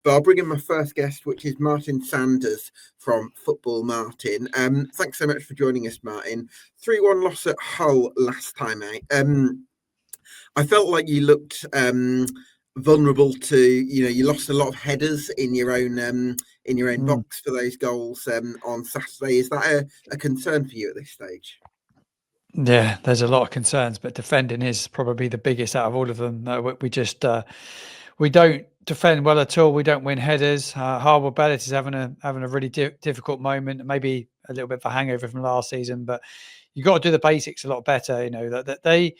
But I'll bring in my first guest, which is Martin Sanders from Football Martin. Thanks so much for joining us, Martin. 3-1 loss at Hull last time out. I felt like you looked vulnerable to, you lost a lot of headers in your own box for those goals on Saturday. Is that a concern for you at this stage? Yeah, there's a lot of concerns, but defending is probably the biggest out of all of them. We don't defend well at all. We don't win headers. Harwood Bellis is having a really difficult moment, maybe a little bit of a hangover from last season, but you've got to do the basics a lot better. That they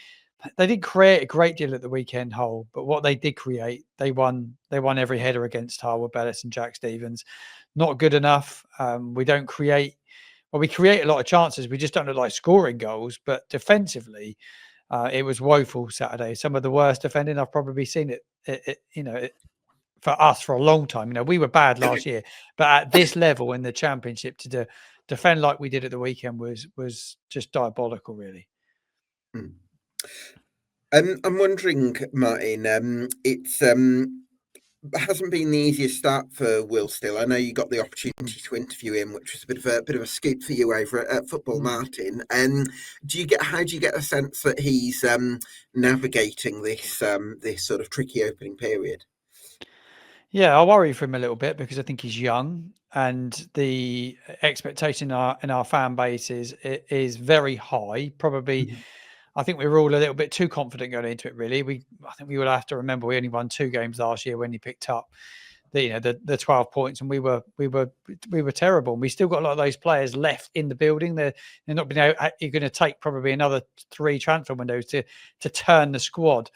didn't create a great deal at the weekend, Hull, but what they did create, they won every header against Harwood Bellis and Jack Stevens. Not good enough. We don't create. Well, we create a lot of chances. We just don't look like scoring goals. But defensively, it was woeful Saturday. Some of the worst defending I've probably seen for us for a long time. We were bad last year, but at this level in the Championship to defend like we did at the weekend was just diabolical, really. I'm wondering, Martin. It's hasn't been the easiest start for Will Still. I know you got the opportunity to interview him, which was a bit of a scoop for you over at Football Martin. How do you get a sense that he's navigating this sort of tricky opening period? Yeah, I worry for him a little bit because I think he's young, and the expectation in our fan base is very high. Probably, I think we were all a little bit too confident going into it. Really, I think we will have to remember we only won 2 games last year when he picked up the 12 points, and we were terrible. And we still got a lot of those players left in the building. They're not being able. You're going to take probably another 3 transfer windows to turn the squad,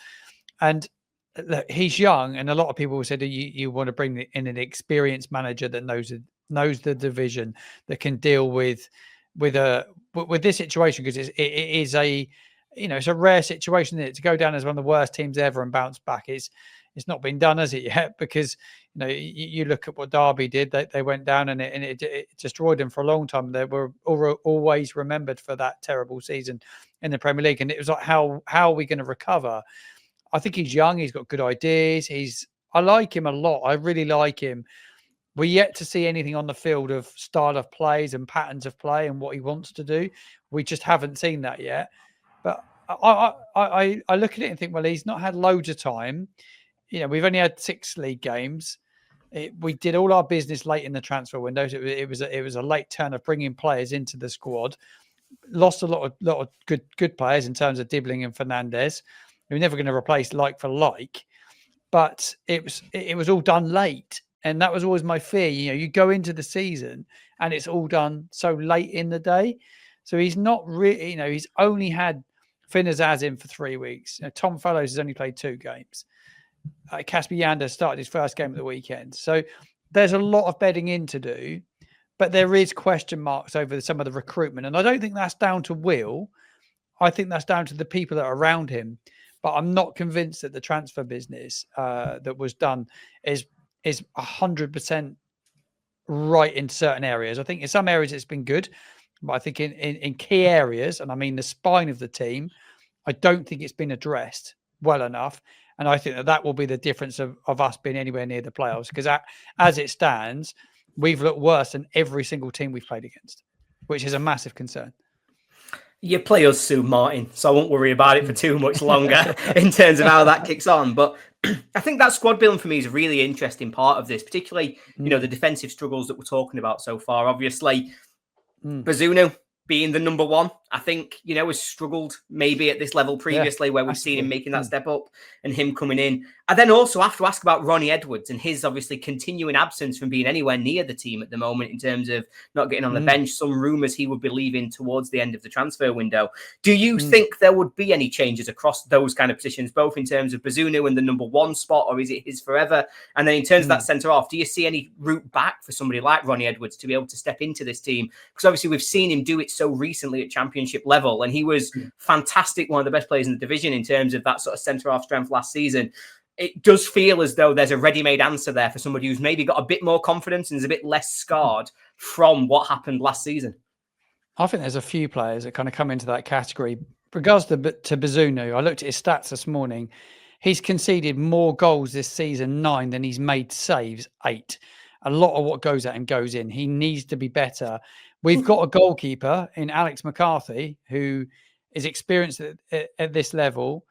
and he's young, and a lot of people said you want to bring in an experienced manager that knows the division, that can deal with this situation, because it is it's a rare situation to go down as one of the worst teams ever and bounce back. It's not been done, has it yet? Because you look at what Derby did. They went down and it destroyed them for a long time. They were always remembered for that terrible season in the Premier League, and it was like, how are we going to recover? I think he's young. He's got good ideas. I like him a lot. I really like him. We're yet to see anything on the field of style of plays and patterns of play and what he wants to do. We just haven't seen that yet. But I look at it and think, well, he's not had loads of time. We've only had 6 league games. We did all our business late in the transfer windows. It was a late turn of bringing players into the squad. Lost a lot of good players in terms of Dibbling and Fernandez. We're never going to replace like for like, but it was all done late, and that was always my fear. You go into the season and it's all done so late in the day. So he's not really, he's only had Finn Azaz in for 3 weeks. Tom Fellows has only played 2 games. Casper Yander started his first game of the weekend. So there's a lot of bedding in to do, but there is question marks over some of the recruitment, and I don't think that's down to Will. I think that's down to the people that are around him. But I'm not convinced that the transfer business that was done is 100% right in certain areas. I think in some areas it's been good, but I think in key areas, and I mean the spine of the team, I don't think it's been addressed well enough. And I think that will be the difference of us being anywhere near the playoffs, because as it stands, we've looked worse than every single team we've played against, which is a massive concern. You play us soon, Martin, so I won't worry about it for too much longer in terms of how that kicks on. But I think that squad building for me is a really interesting part of this, particularly, the defensive struggles that we're talking about so far. Obviously, Bazunu being the number 1, I think, has struggled maybe at this level previously, where we've seen him making that step up and him coming in. And then also have to ask about Ronnie Edwards and his obviously continuing absence from being anywhere near the team at the moment in terms of not getting on the bench. Some rumours he would be leaving towards the end of the transfer window. Do you think there would be any changes across those kind of positions, both in terms of Bazunu and the number 1 spot, or is it his forever? And then in terms of that centre-half, do you see any route back for somebody like Ronnie Edwards to be able to step into this team? Because obviously we've seen him do it so recently at Championship level, and he was fantastic, one of the best players in the division in terms of that sort of centre-half strength last season. It does feel as though there's a ready-made answer there for somebody who's maybe got a bit more confidence and is a bit less scarred from what happened last season. I think there's a few players that kind of come into that category. Regards to Bazunu, I looked at his stats this morning. He's conceded more goals this season, 9, than he's made saves, 8. A lot of what goes at him goes in. He needs to be better. We've got a goalkeeper in Alex McCarthy who is experienced at this level.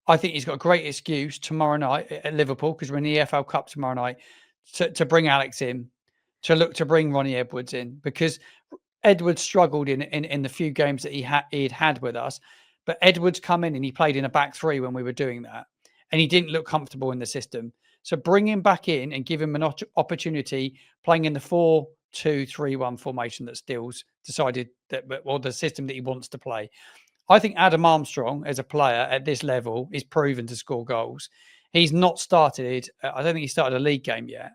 I think he's got a great excuse tomorrow night at Liverpool, because we're in the EFL Cup tomorrow night, to bring Alex in, to look to bring Ronnie Edwards in, because Edwards struggled in the few games that he'd had with us. But Edwards come in and he played in a back three when we were doing that, and he didn't look comfortable in the system. So bring him back in and give him an opportunity playing in the 4-2-3-1 formation that Steele's decided that, or the system that he wants to play. I think Adam Armstrong, as a player at this level, is proven to score goals. He's not started. I don't think he started a league game yet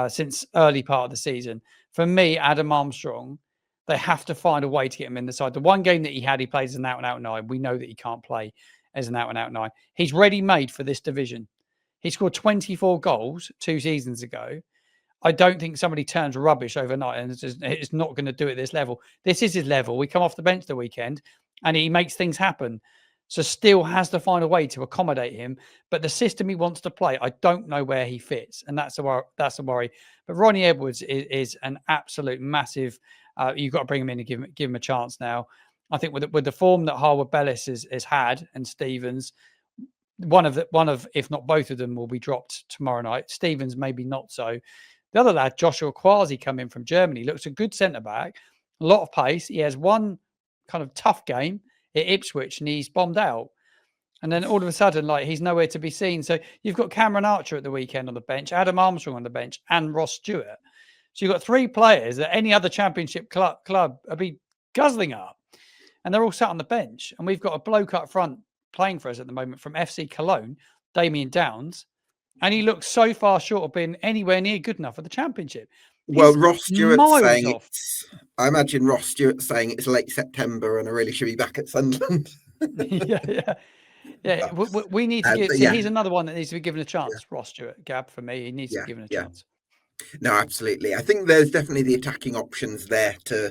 since early part of the season. For me, Adam Armstrong, they have to find a way to get him in the side. The one game that he had, he plays as an out-and-out 9. We know that he can't play as an out-and-out 9. He's ready-made for this division. He scored 24 goals 2 seasons ago. I don't think somebody turns rubbish overnight and it's not going to do it at this level. This is his level. We come off the bench the weekend and he makes things happen. So Steele has to find a way to accommodate him. But the system he wants to play, I don't know where he fits. And that's a worry. But Ronnie Edwards is an absolute massive... you've got to bring him in and give him a chance now. I think with the form that Harwood Bellis has had, and Stevens, one of if not both of them will be dropped tomorrow night. Stevens maybe not so. The other lad, Joshua Kwasi, come in from Germany, looks a good centre back, a lot of pace. He has one kind of tough game at Ipswich and he's bombed out. And then all of a sudden, like, he's nowhere to be seen. So you've got Cameron Archer at the weekend on the bench, Adam Armstrong on the bench, and Ross Stewart. So you've got 3 players that any other championship club would be guzzling up. And they're all sat on the bench. And we've got a bloke up front playing for us at the moment from FC Cologne, Damien Downs. And he looks so far short of being anywhere near good enough for the championship. Well, Ross Stewart saying I imagine Ross Stewart saying it's late September and I really should be back at Sunderland. Yeah. We need to give. He's another one that needs to be given a chance. Yeah. Ross Stewart, Gab, for me, he needs to be given a chance. No, absolutely. I think there's definitely the attacking options there to...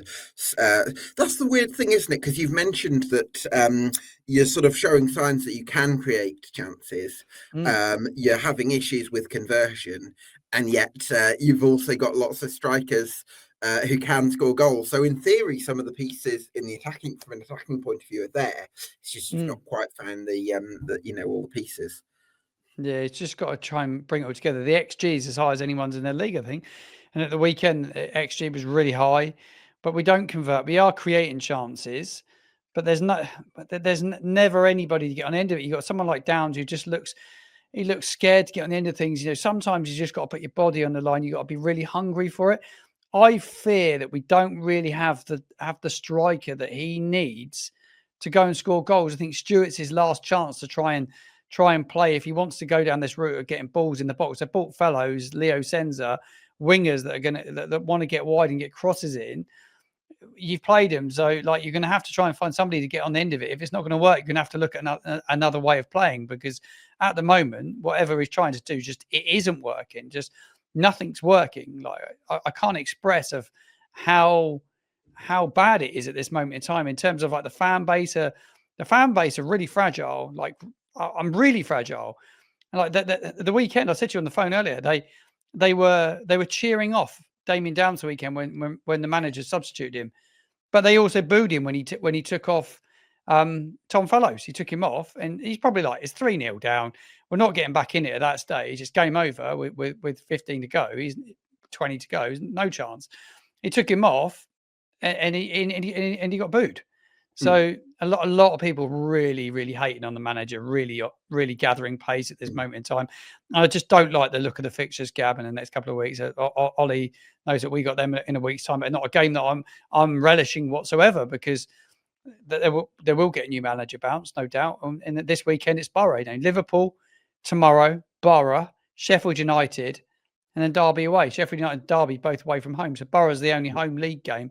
that's the weird thing, isn't it? Because you've mentioned that you're sort of showing signs that you can create chances. You're having issues with conversion. And yet you've also got lots of strikers who can score goals. So in theory, some of the pieces from an attacking point of view are there. It's just you've not quite found all the pieces. Yeah, it's just got to try and bring it all together. The XG is as high as anyone's in their league, I think. And at the weekend, XG was really high, but we don't convert. We are creating chances, but there's never anybody to get on the end of it. You've got someone like Downs who just looks scared to get on the end of things. Sometimes you just got to put your body on the line. You've got to be really hungry for it. I fear that we don't really have the striker that he needs to go and score goals. I think Stewart's his last chance to try and play if he wants to go down this route of getting balls in the box. They bought fellows, Leo Senza, wingers that want to get wide and get crosses in. You've played him, so like you're going to have to try and find somebody to get on the end of it. If it's not going to work, you're going to have to look at another way of playing, because at the moment, whatever he's trying to do, just it isn't working. Just nothing's working. Like I can't express of how bad it is at this moment in time in terms of like the fan base are really fragile. Like I'm really fragile. And like the weekend, I said to you on the phone earlier, they were cheering off Damien Downs the weekend when the manager substituted him, but they also booed him when he took off Tom Fellows. He took him off, and he's probably like, it's 3-0 down. We're not getting back in it at that stage. It's game over with 15 to go. He's 20 to go. No chance. He took him off, and he got booed. So a lot of people really, really hating on the manager, really, really gathering pace at this moment in time. And I just don't like the look of the fixtures, Gab, in the next couple of weeks. Ollie knows that we got them in a week's time, but not a game that I'm relishing whatsoever, because they will get a new manager bounce, no doubt. And this weekend it's Borough. Liverpool tomorrow, Borough, Sheffield United, and then Derby away. Sheffield United and Derby both away from home. So Borough's the only home league game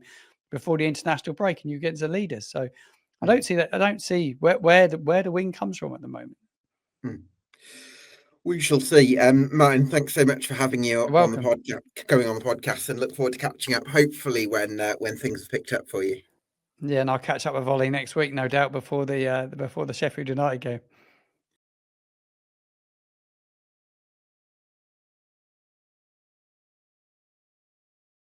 before the international break, and you get the leaders. So I don't see that. I don't see where the win comes from at the moment. We shall see. Martin, thanks so much for having you on the podcast, going on the podcast, and look forward to catching up. Hopefully, when things have picked up for you. Yeah, and I'll catch up with Ollie next week, no doubt, before the Sheffield United game.